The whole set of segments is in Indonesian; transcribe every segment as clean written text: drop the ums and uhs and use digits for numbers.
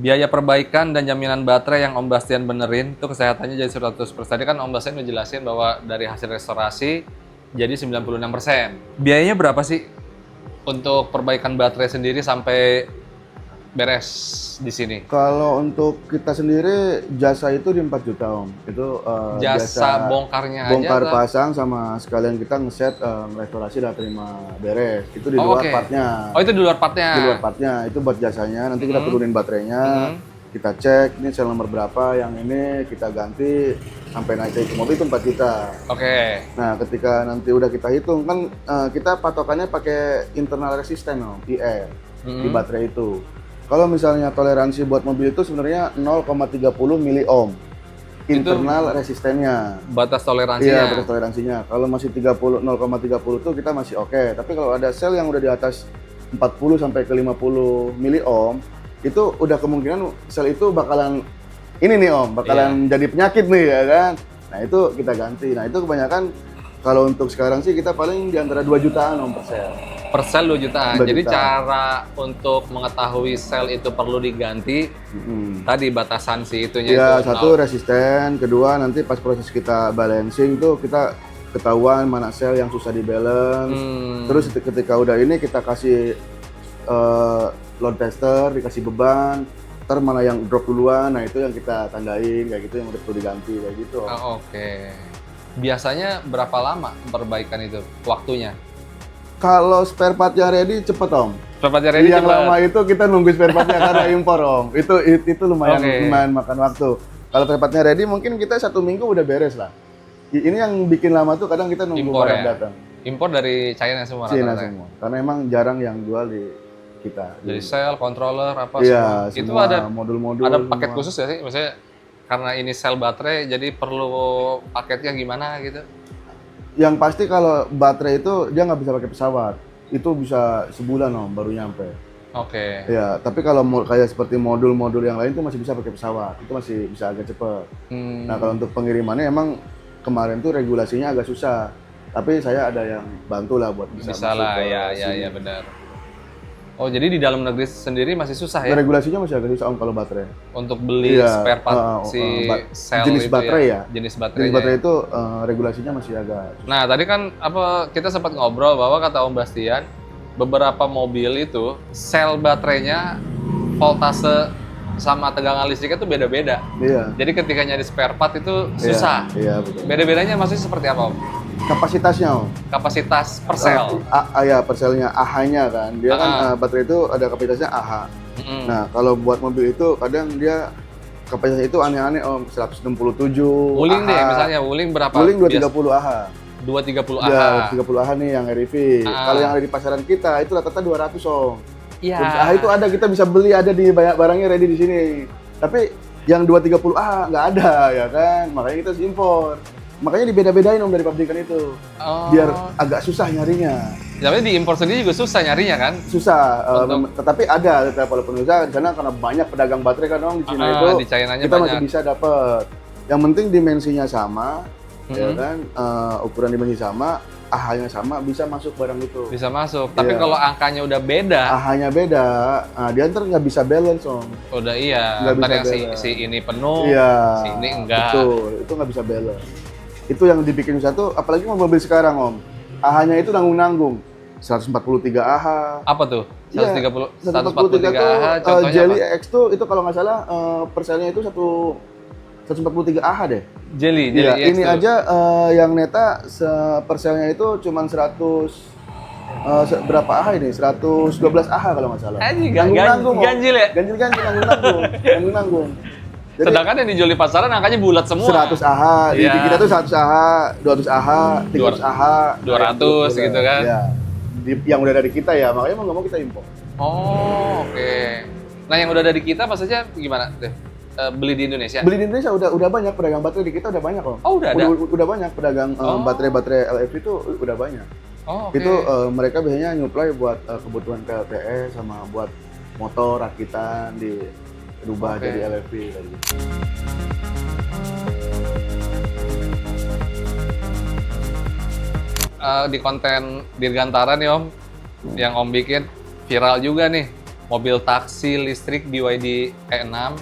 Biaya perbaikan dan jaminan baterai yang Om Bastian benerin, itu kesehatannya jadi 100%. Tadi kan Om Bastian udah jelasin bahwa dari hasil restorasi jadi 96%. Biayanya berapa sih untuk perbaikan baterai sendiri sampai beres di sini? Kalau untuk kita sendiri jasa itu di 4 juta Om. Itu Jasa bongkarnya bongkar aja? pasang sama sekalian kita ngeset restorasi dan terima beres. Itu di Oh, luar oke. partnya. Oh, itu di luar partnya? Di luar partnya itu buat jasanya. Nanti kita turunin baterainya, kita cek ini sel nomor berapa, yang ini kita ganti sampai naik ke mobil itu 4 juta. Oke. Nah, ketika nanti udah kita hitung kan kita patokannya pakai internal resisten Om, IR di baterai itu. Kalau misalnya toleransi buat mobil itu sebenarnya 0,30 miliohm internal resistennya. Batas toleransinya? Iya, batas toleransinya. Kalau masih 0,30 tuh kita masih oke. Tapi kalau ada sel yang udah di atas 40 sampai ke 50 miliohm, itu udah kemungkinan sel itu bakalan ini nih Om, bakalan jadi penyakit nih ya kan. Nah, itu kita ganti. Nah, itu kebanyakan kalau untuk sekarang sih kita paling di antara 2 jutaan Om per sel. Per sel 2 jutaan. 2 Jadi juta. cara untuk mengetahui sel itu perlu diganti, tadi batasan si itunya Ya, itu. satu resisten, kedua nanti pas proses kita balancing tuh kita ketahuan mana sel yang susah di balance. Terus ketika udah ini kita kasih load tester, dikasih beban, ntar mana yang drop duluan, nah itu yang kita tandain kayak gitu yang udah perlu diganti kayak gitu. Oh, oke. Biasanya berapa lama perbaikan itu waktunya? Kalau spare partnya ready cepet Om. Spare partnya ready yang cepet? lama itu kita nunggu spare partnya karena impor Om. Itu lumayan Oke. lumayan makan waktu. Kalau spare partnya ready mungkin kita 1 minggu udah beres lah. Ini yang bikin lama tuh kadang kita nunggu Impor barang ya? datang. Impor dari China semua Cina rata-rata? semua. Karena emang jarang yang jual di kita. Dari sel, controller, apa Iya, semua? Itu semua ada modul-modul. ada paket semua. khusus ya sih? Maksudnya karena ini sel baterai, jadi perlu paketnya gimana gitu? Yang pasti kalau baterai itu dia nggak bisa pakai pesawat. Itu bisa sebulan Om baru nyampe. Oke. Ya, tapi kalau kayak seperti modul-modul yang lain itu masih bisa pakai pesawat. Itu masih bisa agak cepet. Nah, kalau untuk pengirimannya emang kemarin tuh regulasinya agak susah. Tapi saya ada yang bantu lah buat bisa Bisa masuk lah, ke ya sini. benar. Oh, jadi di dalam negeri sendiri masih susah ya Regulasinya masih agak susah Om kalau baterai. untuk beli Iya, spare part si sel jenis itu baterai ya. Jenis Jenis baterainya. baterai itu regulasinya masih agak Nah, tadi kan kita sempat ngobrol bahwa kata Om Bastian, beberapa mobil itu sel baterainya voltase sama tegangan listriknya itu beda-beda. iya. Jadi ketika nyari spare part itu susah. Iya, betul. Beda-bedanya maksudnya seperti apa, Om? Kapasitasnya Om. Kapasitas per sel. Ya, per selnya AH-nya kan. Dia kan baterai itu ada kapasitasnya AH. Nah, kalau buat mobil itu kadang dia kapasitasnya itu aneh-aneh Om, 167 Wuling deh, AH. misalnya Wuling berapa? Wuling 230 AH. 230 Ya, AH. 30 AH nih yang REV. Kalau yang ada di pasaran kita itu rata-rata 200 Om. Iya. AH itu ada, kita bisa beli, ada di banyak barangnya ready di sini. Tapi yang 230 AH nggak ada ya kan, makanya kita harus impor. Makanya dibeda-bedain Om dari pabrikan itu. Oh. Biar agak susah nyarinya. Tapi di impor sendiri juga susah nyarinya kan? Susah, tetapi ada tetap walaupun usaha di sana karena banyak pedagang baterai kan Om di Cina itu. Di China-nya kita banyak. masih bisa dapat. Yang penting dimensinya sama, ya kan, ukuran dimensi sama, AH-nya sama, bisa masuk barang itu. Bisa masuk. Tapi Iya. kalau angkanya udah beda, AH-nya beda, nah, dia ntar nggak bisa balance Om. udah iya. Nggak Ntar bisa yang balance. si ini penuh, Iya, si ini enggak. betul, itu nggak bisa balance. Itu yang dibikin satu, apalagi mobil sekarang Om, AH-nya itu nanggung-nanggung, 143 AH. Apa tuh? Iya, 143 AH, tuh contohnya Jelly apa? X tuh itu kalau nggak salah perselnya itu 143 AH deh. Jelly Iya, X ini tuh. aja yang neta perselnya itu cuman 100 berapa AH ini? 112 AH kalau nggak salah. Nanggung-nanggung, Om. ganjil ya? Ganjil-ganjil, nanggung-nanggung. Nanggung-nanggung. Jadi, Sedangkan yang dijual di pasaran angkanya bulat semua. 100 AH, di Iya. kita tuh 100 AH, 200 AH, 300 AH, 200 gitu kan. Iya. Yang udah dari kita ya, makanya mau nggak mau kita impor. Oh, oke. Nah, yang udah ada di kita maksudnya gimana deh? Beli di Indonesia? Beli di Indonesia udah banyak, pedagang baterai di kita udah banyak kok. Oh, udah ada? Udah banyak pedagang baterai-baterai LFP itu udah banyak. Oh, oke. Itu mereka biasanya nyuplai buat kebutuhan PLTS sama buat motor rakitan dirubah Oke. jadi LFP kayak gitu. Di konten Dirgantara nih Om, yang Om bikin viral juga nih. mobil taksi listrik BYD E6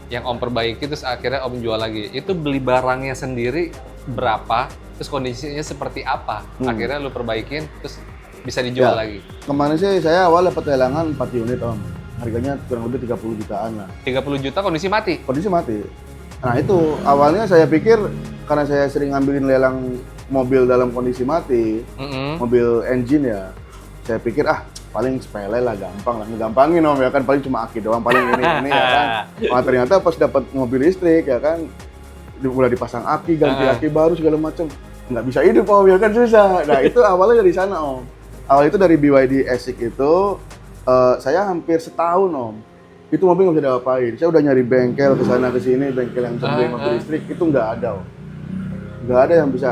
yang Om perbaiki terus akhirnya Om jual lagi. Itu beli barangnya sendiri berapa? Terus kondisinya seperti apa? Akhirnya lu perbaikin terus bisa dijual lagi. Kemarin sih saya awal dapat lelangan 4 unit Om. Harganya kurang lebih 30 jutaan lah. 30 juta kondisi mati? Kondisi mati. Nah itu, awalnya saya pikir karena saya sering ngambilin lelang mobil dalam kondisi mati, mobil engine ya, saya pikir paling sepele lah, gampang lah, ngegampangin Om ya kan, paling cuma aki doang, paling ini ya kan. Nah ternyata pas dapat mobil listrik ya kan, udah dipasang aki, ganti aki baru segala macam, nggak bisa hidup Om ya kan, susah. Nah itu awalnya dari sana Om. Awal itu dari BYD Esik itu, saya hampir setahun Om. Itu mobil nggak bisa diapain. Saya udah nyari bengkel ke sana ke sini, bengkel yang bisa beli mobil listrik itu nggak ada Om. Nggak ada yang bisa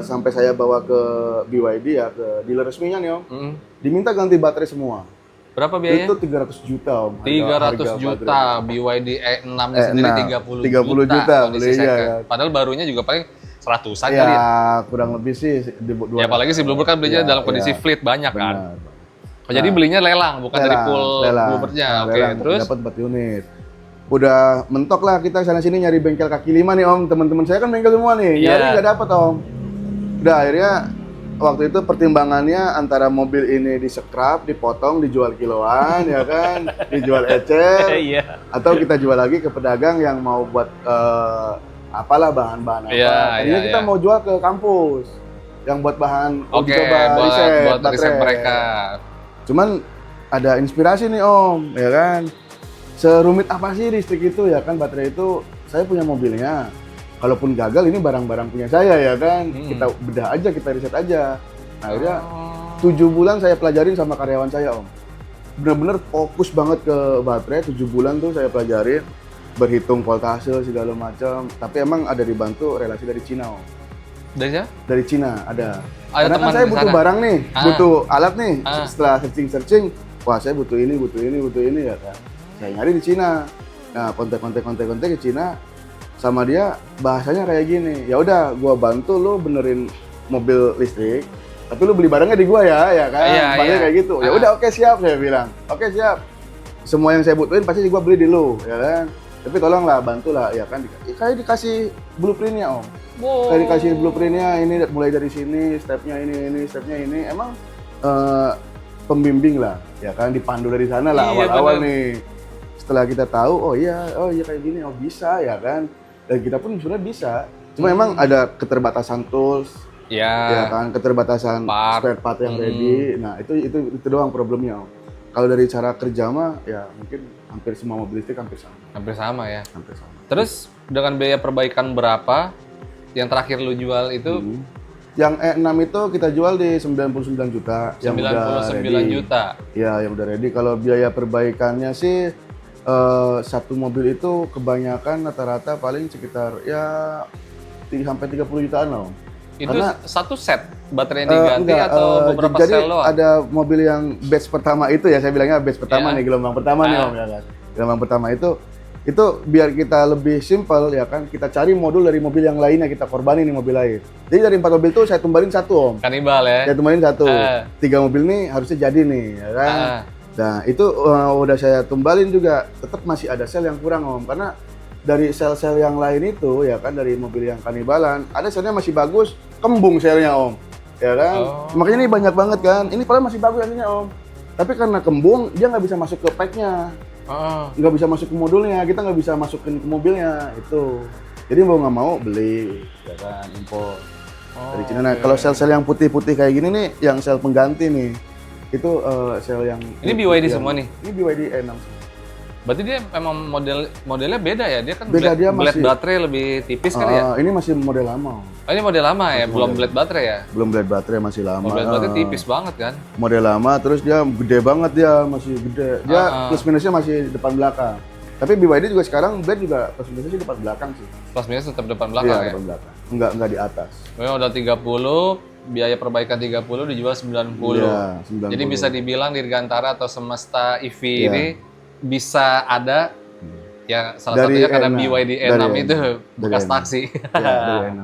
sampai saya bawa ke BYD ya, ke dealer resminya nih Om. Diminta ganti baterai semua. Berapa biayanya? Itu 300 juta Om. 300 juta, BYD E6 sendiri 30 juta kondisi belinya second. ya. Padahal barunya juga paling 100-an Ya, kali ya. kurang lebih sih. Ya apalagi si Bluebird kan belinya dalam kondisi fleet banyak kan. Oh, jadi belinya lelang, bukan dari pool Bluebird-nya. Oke, terus? Dapat 4 unit. Udah mentok lah kita sana-sini nyari bengkel kaki lima nih Om. Teman-teman saya kan bengkel semua nih, nyari nggak dapat Om. Udah akhirnya waktu itu pertimbangannya antara mobil ini di-scrap, dipotong, dijual kiloan ya kan, dijual ecer, atau kita jual lagi ke pedagang yang mau buat apalah bahan-bahan apa. Tadinya kita mau jual ke kampus yang buat bahan uji coba buat riset mereka. Cuman ada inspirasi nih Om, ya kan. Serumit apa sih listrik itu ya kan, baterai itu saya punya mobilnya. Kalaupun gagal ini barang-barang punya saya ya kan. Kita bedah aja, kita riset aja. Nah, akhirnya 7 bulan saya pelajarin sama karyawan saya Om. Bener-bener fokus banget ke baterai, 7 bulan tuh saya pelajarin. Berhitung voltase segala macam. Tapi emang ada dibantu relasi dari Cina Om. Dari siapa? Dari Cina ada. Ada Karena kan saya butuh sana. barang nih, butuh alat nih. Setelah searching, wah saya butuh ini ya kan. Saya nyari di Cina. Nah, kontak ke Cina sama dia bahasanya kayak gini. Ya udah, gua bantu lu benerin mobil listrik, tapi lu beli barangnya di gua ya kan. Bahasanya kayak gitu. Ya udah oke, siap saya bilang. Oke, siap. Semua yang saya butuhin pasti gua beli di lu, ya kan. Tapi tolonglah bantulah ya kan. Kayak dikasih blueprintnya Om. Kayak dikasih blueprintnya ini mulai dari sini, stepnya ini. Emang pembimbing lah, ya kan, dipandu dari sana lah awal-awal nih. Setelah kita tahu, oh iya kayak gini, oh bisa ya kan. Dan kita pun sebenarnya bisa. Cuma emang ada keterbatasan tools, ya kan, keterbatasan spare part yang ready. Nah itu doang problemnya Om. Kalau dari cara kerja mah ya mungkin hampir semua mobil listrik hampir sama. Hampir sama ya. Hampir sama. Terus dengan biaya perbaikan berapa? Yang terakhir lu jual itu? Yang E6 itu kita jual di 99 juta. 99 juta? Ya, yang udah ready. Kalau biaya perbaikannya sih, satu mobil itu kebanyakan rata-rata paling sekitar ya sampai 30 jutaan loh. Itu karena, satu set baterai yang diganti atau beberapa jadi sel doang? ada mobil yang batch pertama itu ya, saya bilangnya batch pertama nih, gelombang pertama nih Om ya kan. Gelombang pertama itu biar kita lebih simpel ya kan, kita cari modul dari mobil yang lainnya, kita korbanin nih mobil lain. Jadi dari 4 mobil itu saya tumbalin satu Om. Kanibal ya? Saya tumbalin satu. 3 mobil nih harusnya jadi nih ya kan. Nah itu udah saya tumbalin juga, tetap masih ada sel yang kurang Om. Karena dari sel-sel yang lain itu ya kan, dari mobil yang kanibalan, ada selnya masih bagus, kembung selnya Om. Ya kan? Makanya ini banyak banget kan, ini padahal masih bagus selnya Om. Tapi karena kembung, dia nggak bisa masuk ke pack-nya. Nggak bisa masuk ke modulnya, kita nggak bisa masukin ke mobilnya itu. Jadi mau nggak mau beli, ya kan, impor dari Cina. Nah, kalau sel-sel yang putih-putih kayak gini nih, yang sel pengganti nih, itu sel yang ini BYD semua nih? Ini BYD E6. Berarti dia memang modelnya beda ya? Dia kan beda, dia blade baterai lebih tipis kali ya? Ini masih model lama. Oh, ini model lama ya? Belum blade baterai ya? Belum blade baterai, masih lama. Blade baterai tipis banget kan? Model lama, terus dia gede banget, dia masih gede. Dia plus minusnya masih depan belakang. Tapi BYD juga sekarang blade juga plus minusnya sih depan belakang sih. Plus minus tetap depan belakang ya? Depan belakang. Enggak di atas. Memang udah 30, biaya perbaikan 30 dijual 90. Iya, 90. Jadi bisa dibilang Dirgantara atau Semesta EV ini bisa ada ya salah dari satunya karena E6. BYD E6 itu bekas taksi. Ya, dari E6.